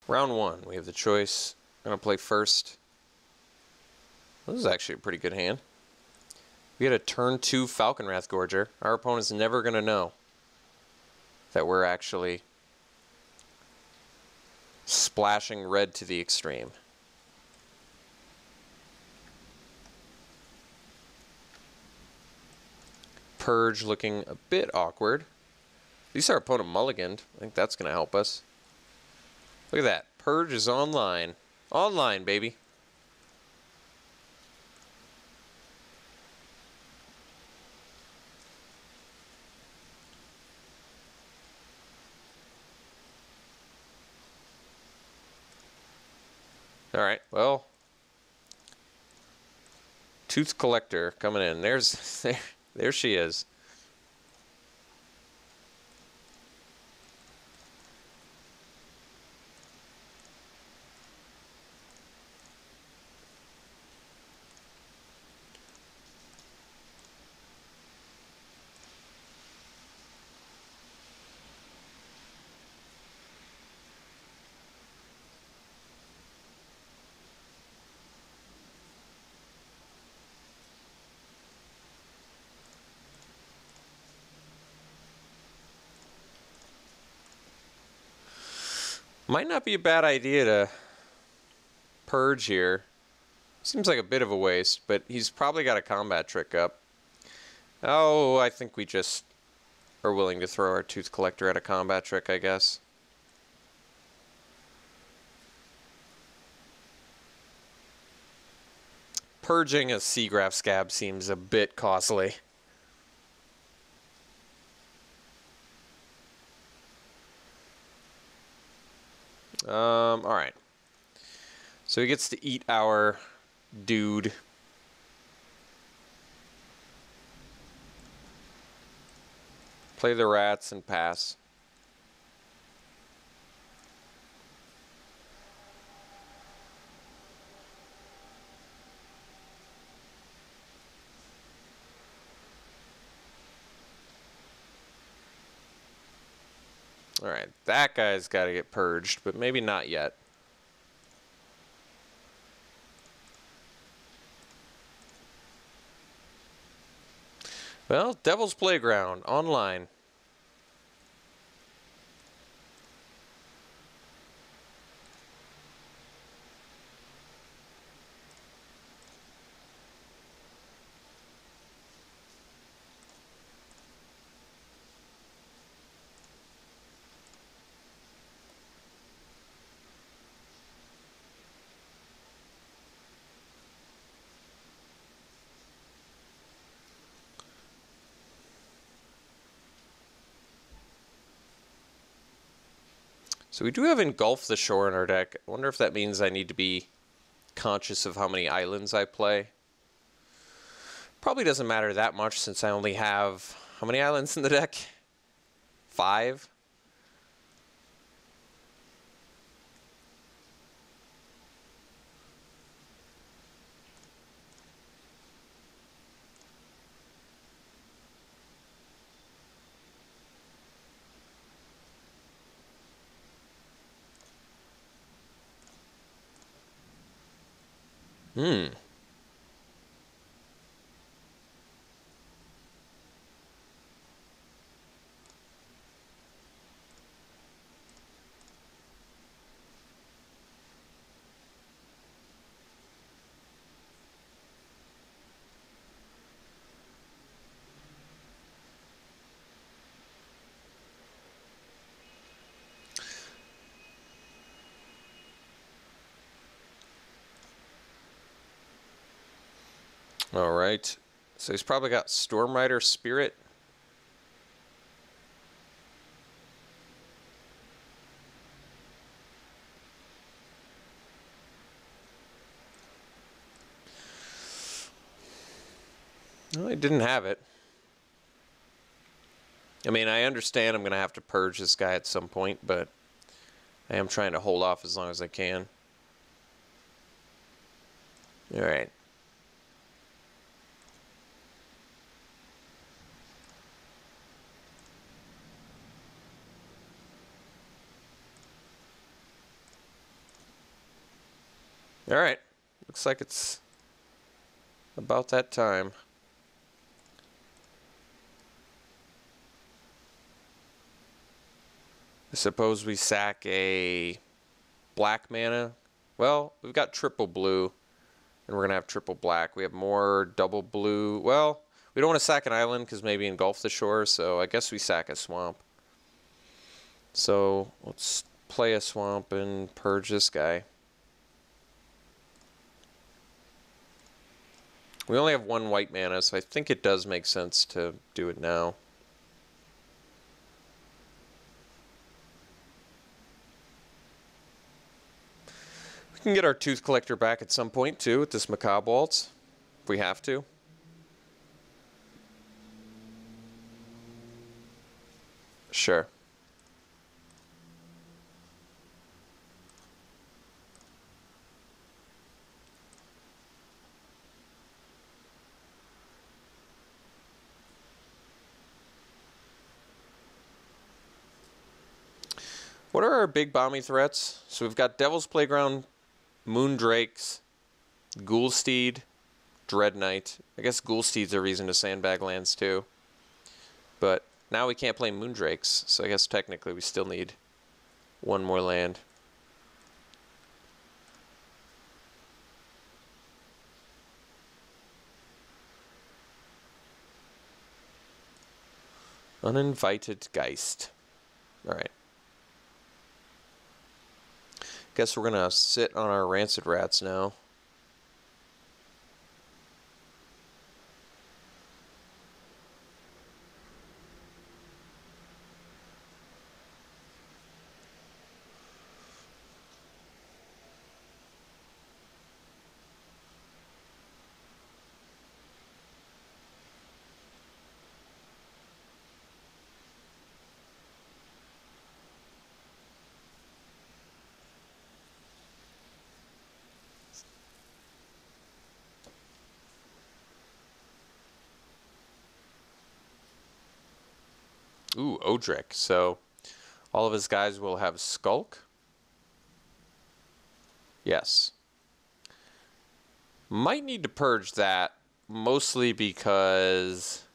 Round one, we have the choice. I'm going to play first. This is actually a pretty good hand. We get a turn 2 Falconwrath Gorger. Our opponent's never going to know that we're actually splashing red to the extreme. Purge looking a bit awkward. At least our opponent mulliganed. I think that's going to help us. Look at that. Purge is online. Online, baby. Alright, well. Tooth Collector coming in. There she is. Might not be a bad idea to purge here. Seems like a bit of a waste, but he's probably got a combat trick up. Oh, I think we just are willing to throw our Tooth Collector at a combat trick, I guess. Purging a Seagraph Scab seems a bit costly. Alright. So he gets to eat our dude. Play the rats and pass. Alright, that guy's got to get purged, but maybe not yet. Well, Devil's Playground, online. So we do have Engulf the Shore in our deck. I wonder if that means I need to be conscious of how many islands I play. Probably doesn't matter that much since I only have... How many islands in the deck? 5? Alright. So he's probably got Stormrider Spirit. Well, he didn't have it. I mean, I understand I'm going to have to purge this guy at some point, but I am trying to hold off as long as I can. Alright. Alright. Looks like it's about that time. I suppose we sack a black mana. Well, we've got triple blue, and we're going to have triple black. We have more double blue. Well, we don't want to sack an island because maybe engulf the shore, so I guess we sack a swamp. So let's play a swamp and purge this guy. We only have one white mana, so I think it does make sense to do it now. We can get our Tooth Collector back at some point, too, with this Macabre Waltz, if we have to. Sure. What are our big bomby threats? So we've got Devil's Playground, Moondrakes, Ghoulsteed, Dread Knight. I guess Ghoulsteed's a reason to sandbag lands too. But now we can't play Moondrakes, so I guess technically we still need one more land. Uninvited Geist. Alright. Guess we're gonna sit on our Rancid Rats now. Ooh, Odric. So all of his guys will have Skulk. Yes. Might need to purge that, mostly because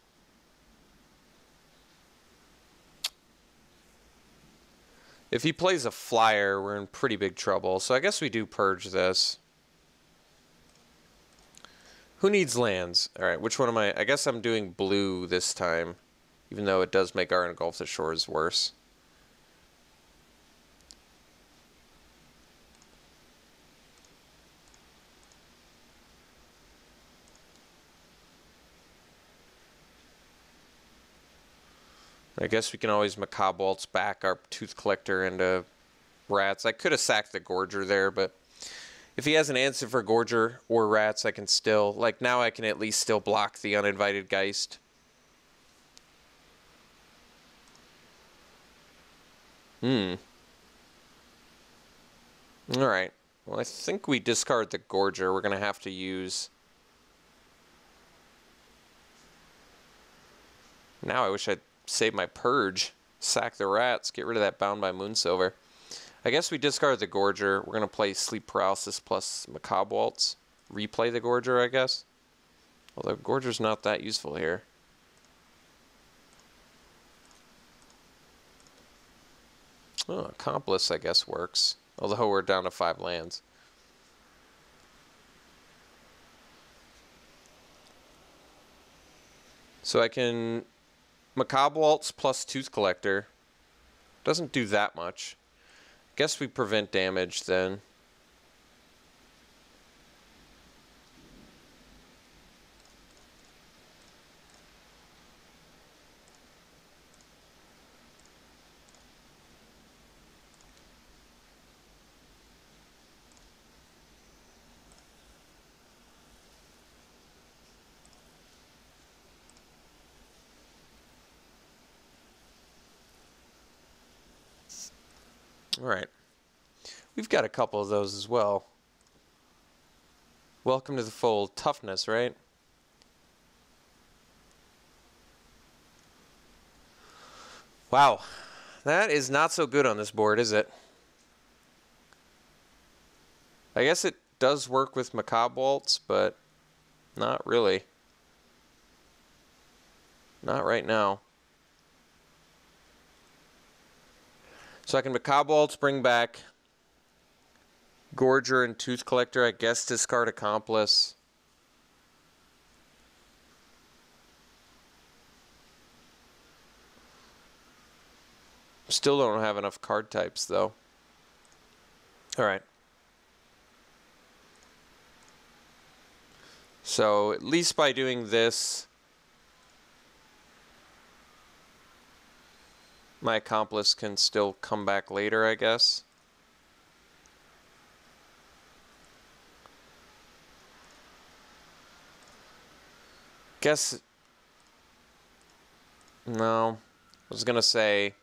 if he plays a flyer, we're in pretty big trouble. So I guess we do purge this. Who needs lands? Alright, which one am I? I guess I'm doing blue this time, even though it does make our Engulf the Shores worse. I guess we can always Macabre Waltz back our Tooth Collector into Rats. I could have sacked the Gorger there, but if he has an answer for Gorger or Rats, I can still, like now I can at least still block the Uninvited Geist. Alright. Well, I think we discard the Gorger. We're going to have to use... Now I wish I'd save my Purge. Sack the Rats. Get rid of that Bound by Moonsilver. I guess we discard the Gorger. We're going to play Sleep Paralysis plus Macabre Waltz. Replay the Gorger, I guess. Although Gorger's not that useful here. Oh, Accomplice, I guess, works. Although we're down to 5 lands. So I can Macabre Waltz plus Tooth Collector. Doesn't do that much. Guess we prevent damage then. Alright. We've got a couple of those as well. Welcome to the fold. Toughness, right? Wow. That is not so good on this board, is it? I guess it does work with Macabre Waltz, but not really. Not right now. So I can Macabre Waltz, bring back Gorger and Tooth Collector. I guess discard Accomplice. Still don't have enough card types, though. All right. So at least by doing this, my Accomplice can still come back later, I guess. No. I was going to say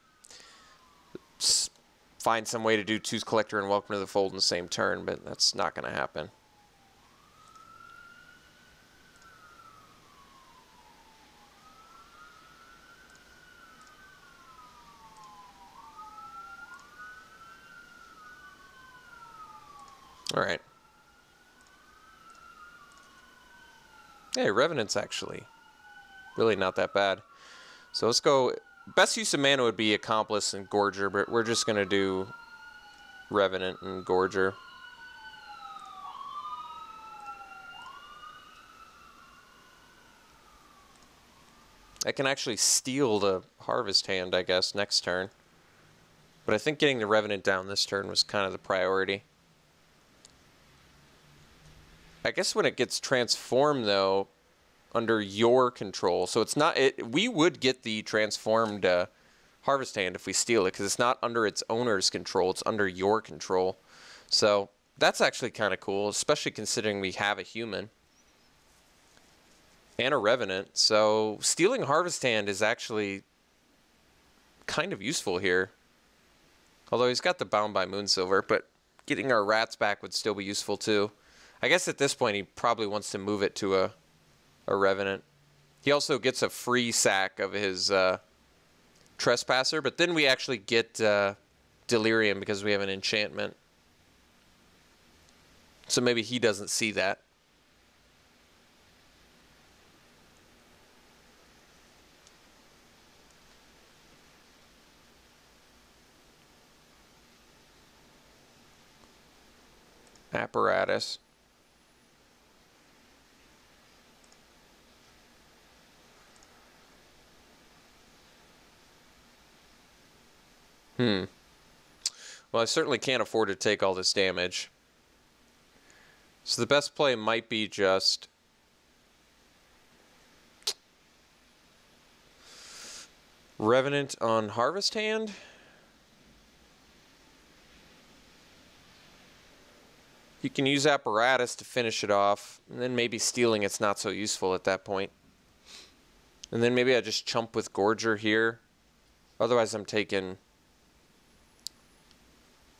find some way to do Tooth Collector and Welcome to the Fold in the same turn, but that's not going to happen. All right. Hey, Revenant's actually really not that bad. So let's go. Best use of mana would be Accomplice and Gorger, but we're just going to do Revenant and Gorger. I can actually steal the Harvest Hand, I guess, next turn. But I think getting the Revenant down this turn was kind of the priority. I guess when it gets transformed, though, under your control, so it's not we would get the transformed Harvest Hand if we steal it, because it's not under its owner's control, it's under your control. So that's actually kind of cool, especially considering we have a human and a Revenant. So stealing Harvest Hand is actually kind of useful here, although he's got the Bound by Moonsilver, but getting our rats back would still be useful too. I guess at this point he probably wants to move it to a Revenant. He also gets a free sack of his Trespasser, but then we actually get Delirium because we have an enchantment. So maybe he doesn't see that. Apparatus. Well, I certainly can't afford to take all this damage. So the best play might be just Revenant on Harvest Hand. You can use Apparatus to finish it off, and then maybe stealing it's not so useful at that point. And then maybe I just chump with Gorger here. Otherwise I'm taking...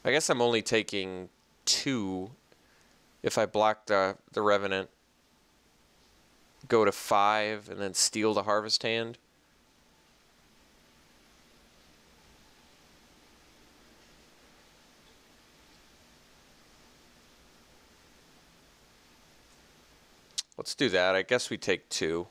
I guess I'm only taking 2 if I block the Revenant. Go to 5 and then steal the Harvest Hand. Let's do that. I guess we take 2.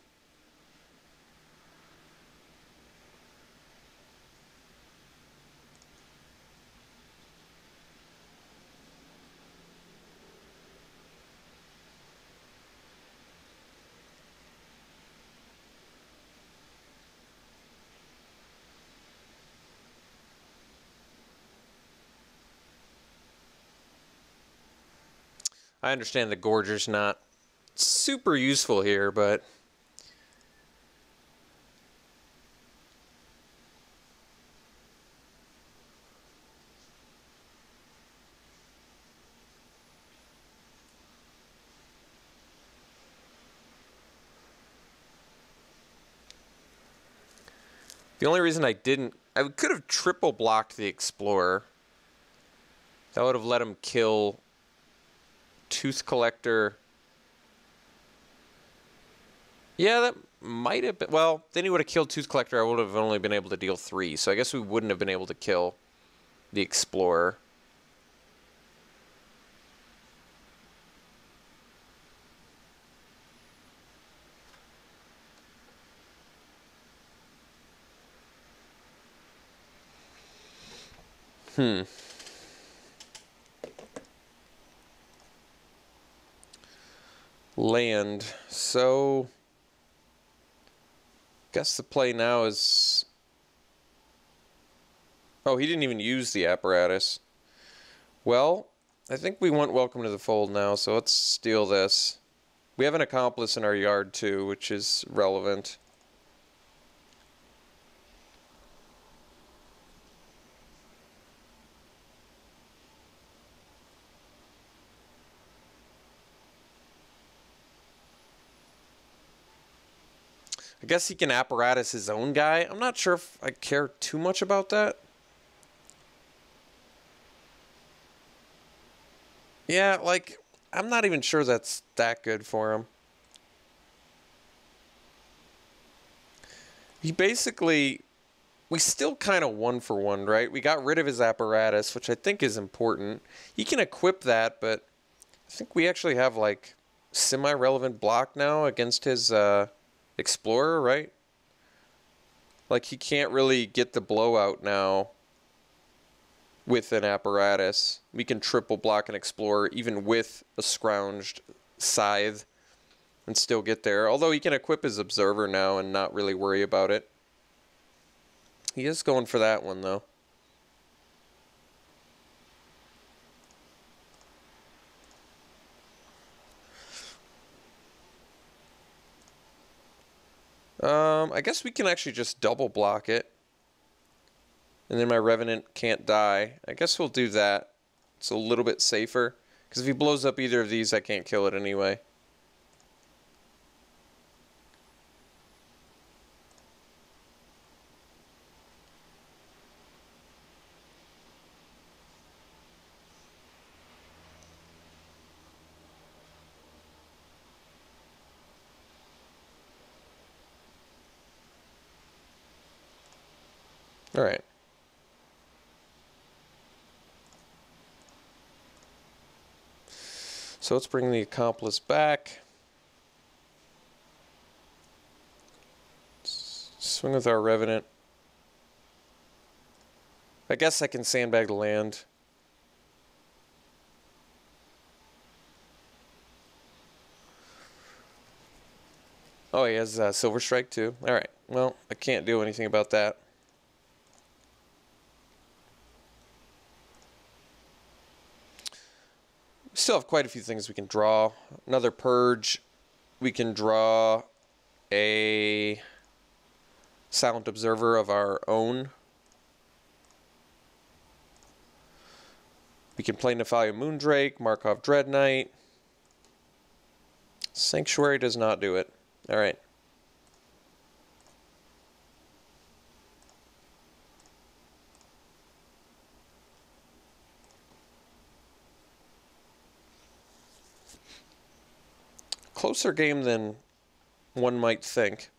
I understand the Gorger's not super useful here, but the only reason I could have triple blocked the Explorer. That would have let him kill Tooth Collector. Yeah, that might have been... Well, then he would have killed Tooth Collector. I would have only been able to deal 3. So I guess we wouldn't have been able to kill the Explorer. Land. So, guess the play now is... Oh, he didn't even use the apparatus. Well, I think we want Welcome to the Fold now, so let's steal this. We have an accomplice in our yard, too, which is relevant. I guess he can apparatus his own guy. I'm not sure if I care too much about that. Yeah, like, I'm not even sure that's that good for him. He basically... We still kind of 1-for-1, right? We got rid of his apparatus, which I think is important. He can equip that, but I think we actually have, like, semi-relevant block now against his Explorer, right? Like, he can't really get the blowout now with an apparatus. We can triple block an Explorer even with a scrounged Scythe and still get there. Although he can equip his Observer now and not really worry about it. He is going for that one, though. I guess we can actually just double block it. And then my Revenant can't die. I guess we'll do that. It's a little bit safer. Because if he blows up either of these, I can't kill it anyway. Alright. So let's bring the accomplice back. Swing with our Revenant. I guess I can sandbag the land. Oh, he has Silver Strike too. Alright, well, I can't do anything about that. We still have quite a few things we can draw. Another Purge. We can draw a Silent Observer of our own. We can play Nephalia Moondrake, Markov Dread Knight. Sanctuary does not do it. Alright. Closer game than one might think.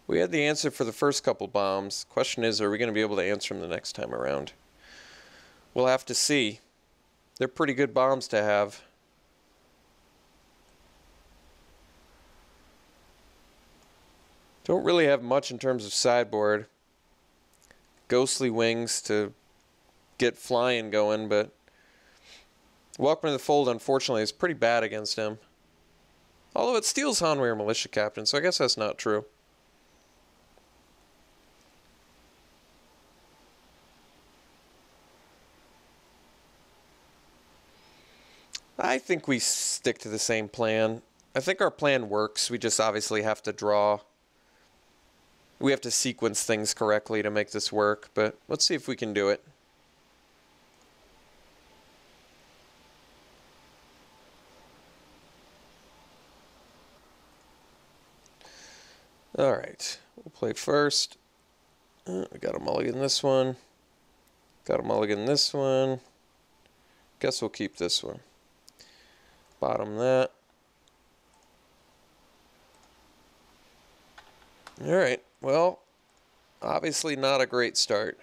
We had the answer for the first couple bombs. Question is, are we going to be able to answer them the next time around? We'll have to see. They're pretty good bombs to have. Don't really have much in terms of sideboard. Ghostly Wings to get flying going, but Welcome to the Fold, unfortunately, is pretty bad against him. Although it steals Hanweir Militia Captain, so I guess that's not true. I think we stick to the same plan. I think our plan works. We just obviously have to draw. We have to sequence things correctly to make this work, but let's see if we can do it. Alright, we'll play first. We got a mulligan this one. Got a mulligan this one. Guess we'll keep this one. Bottom that. Alright, well, obviously not a great start.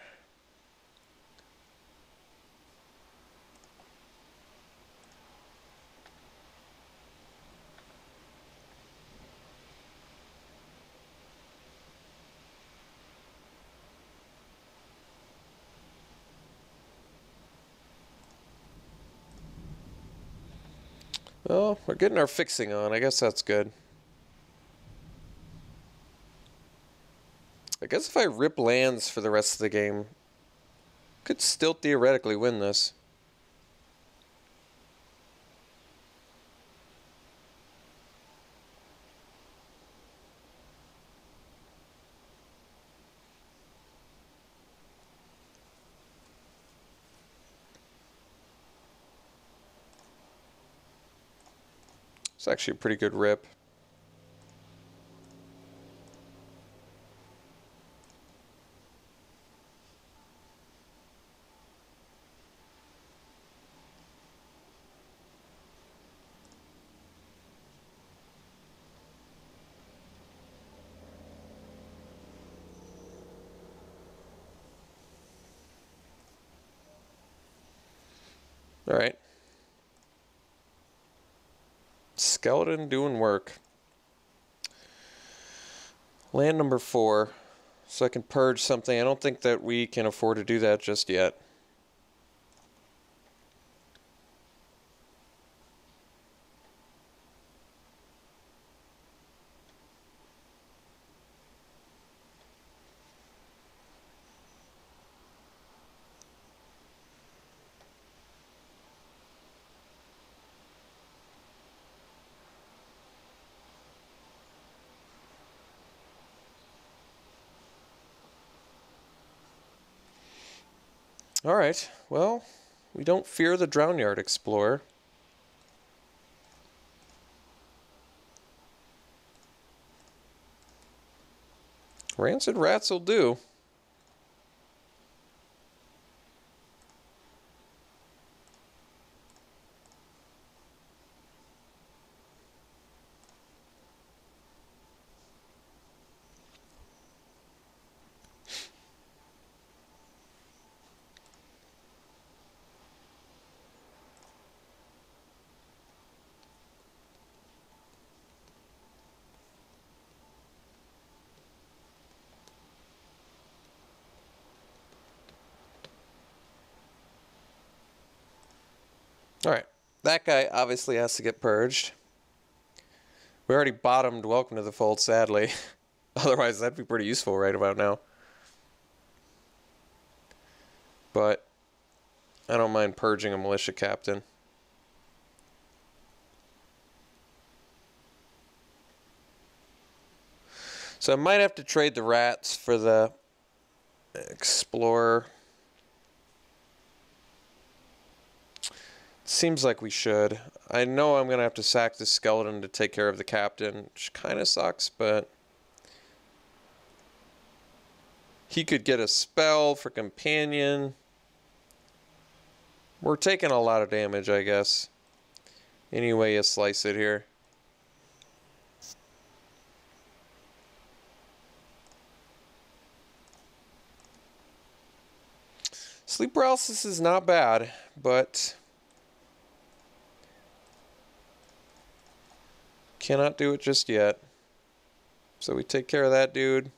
Well, we're getting our fixing on. I guess that's good. I guess if I rip lands for the rest of the game, could still theoretically win this. It's actually a pretty good rip. All right. Skeleton doing work. Land number 4. So I can purge something. I don't think that we can afford to do that just yet. Alright, well, we don't fear the Drownyard Explorer. Rancid Rats will do. Alright, that guy obviously has to get purged. We already bottomed Welcome to the Fold, sadly. Otherwise, that'd be pretty useful right about now. But I don't mind purging a militia captain. So I might have to trade the rats for the explorer. Seems like we should. I know I'm going to have to sack the skeleton to take care of the captain, which kind of sucks, but he could get a spell for companion. We're taking a lot of damage, I guess. Any way you slice it here. Sleep paralysis is not bad, but cannot do it just yet. So we take care of that dude.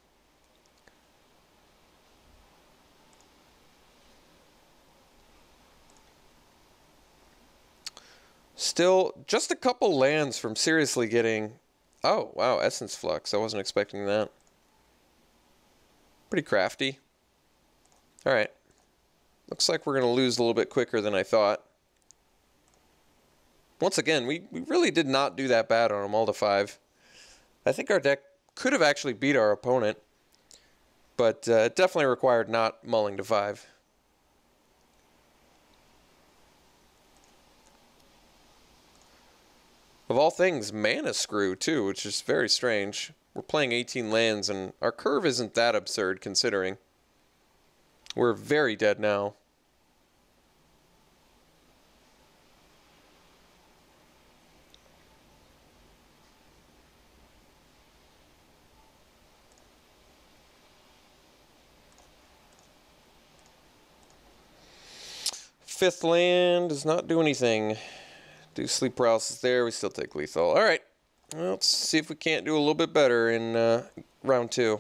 Still, just a couple lands from seriously getting... Oh, wow, Essence Flux. I wasn't expecting that. Pretty crafty. Alright. Looks like we're going to lose a little bit quicker than I thought. Once again, we really did not do that bad on a mull to 5. I think our deck could have actually beat our opponent, but it definitely required not mulling to 5. Of all things, mana screw too, which is very strange. We're playing 18 lands, and our curve isn't that absurd considering. We're very dead now. Fifth land does not do anything. Do sleep paralysis there. We still take lethal. All right. Well, let's see if we can't do a little bit better in round 2.